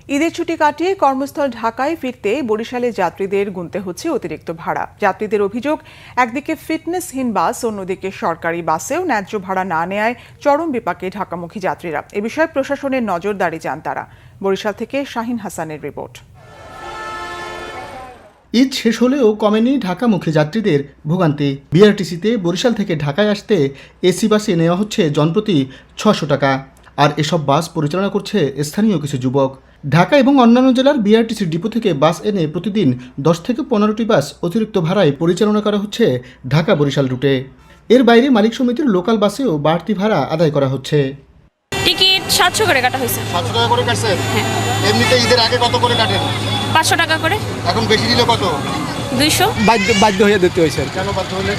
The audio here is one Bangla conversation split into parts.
ঈদের ছুটি কাটিয়ে কর্মস্থল ঢাকায় ফিরতে বরিশালে যাত্রীদের গুনতে হচ্ছে অতিরিক্ত ভাড়া। যাত্রীদের অভিযোগ, একদিকে ফিটনেসহীন বাস, অন্যদিকে সরকারি বাসেও ন্যায্য ভাড়া না নেয়ায় চরম বিপাকে ঢাকামুখী যাত্রীরা। এ বিষয়ে প্রশাসনের নজরদারি চান তারা। বরিশাল থেকে শাহিন হাসানের রিপোর্ট। ঈদ শেষ হলেও কমেনি ঢাকামুখী যাত্রীদের ভোগান্তি। বিআরটিসিতে বরিশাল থেকে ঢাকায় আসতে এসি বাসে নেওয়া হচ্ছে জনপ্রতি ৬০০ টাকা। আর এসব বাস পরিচালনা করছে স্থানীয় কিছু যুবক। ঢাকা এবং অন্যান্য জেলার বিআরটিসি ডিপো থেকে বাস এনে প্রতিদিন ১০ থেকে ১৫টি বাস অতিরিক্ত ভাড়ায় পরিচালনা করা হচ্ছে ঢাকা বরিশাল রুটে। এর বাইরে মালিক সমিতির লোকাল বাসেও বাড়তি ভাড়া আদায় করা হচ্ছে। টিকিট ৭০০ করে কাটা হয়েছে। ৭০০ টাকা করে কাটছেন? হ্যাঁ। এমনিতে ঈদের আগে কত করে কাটেন? ৫০০ টাকা করে। এখন বেশি দিলে কত? ২০০। বাধ্য হয়ে দিতে হয়েছে। কেন বাধ্য হলেন?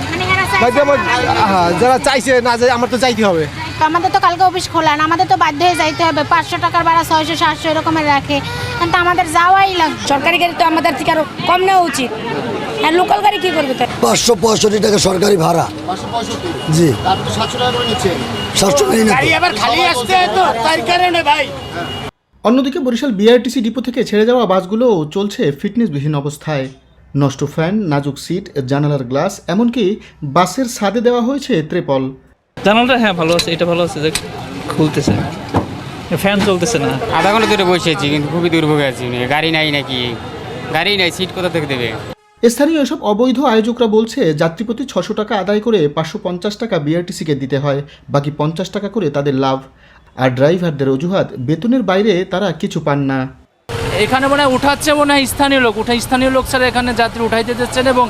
যারা চাইছে না যে আমার তো চাইতে হবে। আমাদের তো কালকে অফিস খোলা না, আমাদের তো বাধ্য হয়ে যাইতে হবে। ৫০০ টাকার ভাড়া ৬০০ ৭০০ এরকমের রাখে, কিন্তু আমাদের যাওয়াই লাগবে। সরকারি গাড়ি তো আমাদের থেকে আরো কম নেওয়া উচিত। আর লোকাল গাড়ি কি করবে? ৫৬৫ টাকা সরকারি ভাড়া। ৫৬৫? জি। আপনি ৭০০ টাকা করে নিচ্ছেন? ৭০০ টাকা গাড়ি আবার খালি আসছে তো তার কারণে ভাই। অন্যদিকে বরিশাল বিআরটিসি ডিপো থেকে ছেড়ে যাওয়া বাসগুলোও চলছে ফিটনেসবিহীন অবস্থায়। নষ্ট ফ্যান, নাজুক সিট, জানালার গ্লাস, এমনকি বাসের ছাদে দেওয়া হয়েছে ত্রিপল। জানালাটা হ্যাঁ ভালো আছে, এটা ভালো আছে যে খুলতেছে, ফ্যান চলতেছে না। আধা ঘন্টা ধরে বসেছি, কিন্তু খুবই দুর্ভোগে আছি। গাড়ি নাই নাকি? গাড়ি নাই, সিট কোথা থেকে দেবে? স্থানীয় এসব অবৈধ আয়োজকরা বলছে যাত্রীপ্রতি ৬০০ টাকা আদায় করে ৫৫০ টাকা বিআরটিসিকে দিতে হয়, বাকি ৫০ টাকা করে তাদের লাভ। আর ড্রাইভারদের অজুহাত, বেতনের বাইরে তারা কিছু পান না। এখানে মনে হয় উঠাচ্ছে, মনে হয় স্থানীয় লোক ছাড়া এখানে যাত্রী উঠাইতে দিচ্ছে না এবং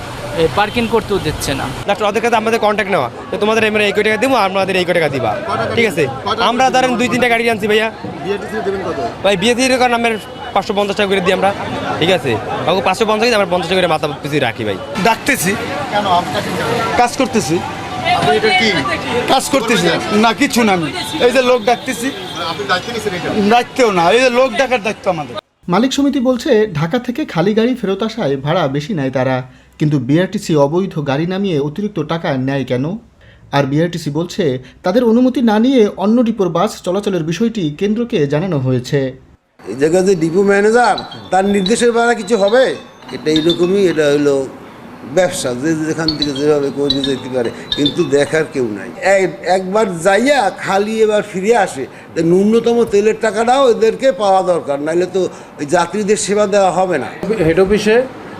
পার্কিং করতেও দিচ্ছে না। ওদের কাছে আমাদের কন্ট্যাক্ট নেওয়া, তো তোমাদের আমরা এই কোটি টাকা দিব, আমাদের এই কোটি টাকা দিবা, ঠিক আছে? আমরা ধরেন ২-৩টা গাড়ি আনছি ভাইয়া। বিআরটিসি দেবেন কত? ভাই বিএসির কারণ আমরা ৫৫০ টাকা করে দিই আমরা, ঠিক আছে? ৫৫০ আমরা ৫০ টাকা করে মাথা পিছিয়ে রাখি ভাই। ডাকতেছি, কেন আপনার কাজ করতেছি। আপনি এটা কি কাজ করতেছি না, কিছু না। আমি এই যে লোক ডাকতেছি, আপনি দায়িত্ব নিয়েছেন? এটা দায়িত্বও না, এই যে লোক ডাকার দায়িত্ব আমাদের। মালিক সমিতি বলছে ঢাকা থেকে খালি গাড়ি ফেরত আসায় ভাড়া বেশি নেয় তারা, কিন্তু বিআরটিসি অবৈধ গাড়ি নামিয়ে অতিরিক্ত টাকা নেয় কেন? আর বিআরটিসি বলছে তাদের অনুমতি না নিয়ে অন্য ডিপোর বাস চলাচলের বিষয়টি কেন্দ্রকে জানানো হয়েছে। এই জায়গায় যে ডিপো ম্যানেজার, তার নির্দেশের দ্বারা কিছু হবে? এটা এইরকমই, এটা হলো ব্যবসা, যে যেখান থেকে যেভাবে করে যেতে পারে, কিন্তু দেখার কেউ নাই। একবার যাইয়া খালি এবার ফিরে আসে, ন্যূনতম তেলের টাকাটাও এদেরকে পাওয়া দরকার, নাহলে তো ওই যাত্রীদের সেবা দেওয়া হবে না। হেড অফিসে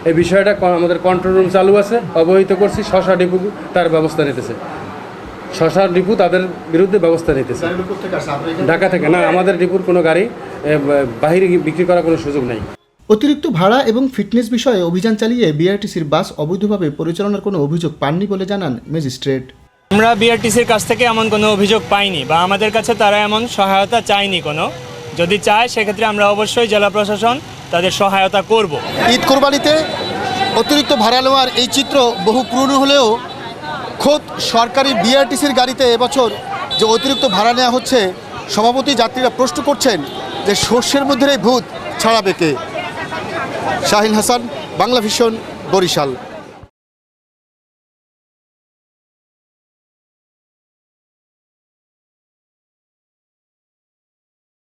এই বিষয়টা আমাদের কন্ট্রোল রুম চালু আছে, অবহিত করছি। শশা ডিপু তার ব্যবস্থা নিতেছে, শশা ডিপু তাদের বিরুদ্ধে ব্যবস্থা নিতেছে। ঢাকা থেকে না, আমাদের ডিপুর কোনো গাড়ি বাহিরে বিক্রি করার কোনো সুযোগ নেই। অতিরিক্ত ভাড়া এবং ফিটনেস বিষয়ে অভিযান চালিয়ে বিআরটিসির বাস অবৈধভাবে পরিচালনার কোনো অভিযোগ পাননি বলে জানান ম্যাজিস্ট্রেট। আমরা বিআরটিসির কাছ থেকে এমন কোনো অভিযোগ পাইনি, বা আমাদের কাছে তারা এমন সহায়তা চায়নি কোনো। যদি চায় সেক্ষেত্রে আমরা অবশ্যই জেলা প্রশাসন তাদের সহায়তা করব। ঈদ কোরবানিতে অতিরিক্ত ভাড়া নেওয়ার এই চিত্র বহু পুরনো হলেও খোদ সরকারি বিআরটিসির গাড়িতে এবছর যে অতিরিক্ত ভাড়া নেওয়া হচ্ছে, স্বভাবতই যাত্রীরা প্রশ্ন করছেন যে শস্যের মধ্যে ভূত ছাড়াবে কে? শাহিন হাসান, বাংলা ভিশন, বরিশাল।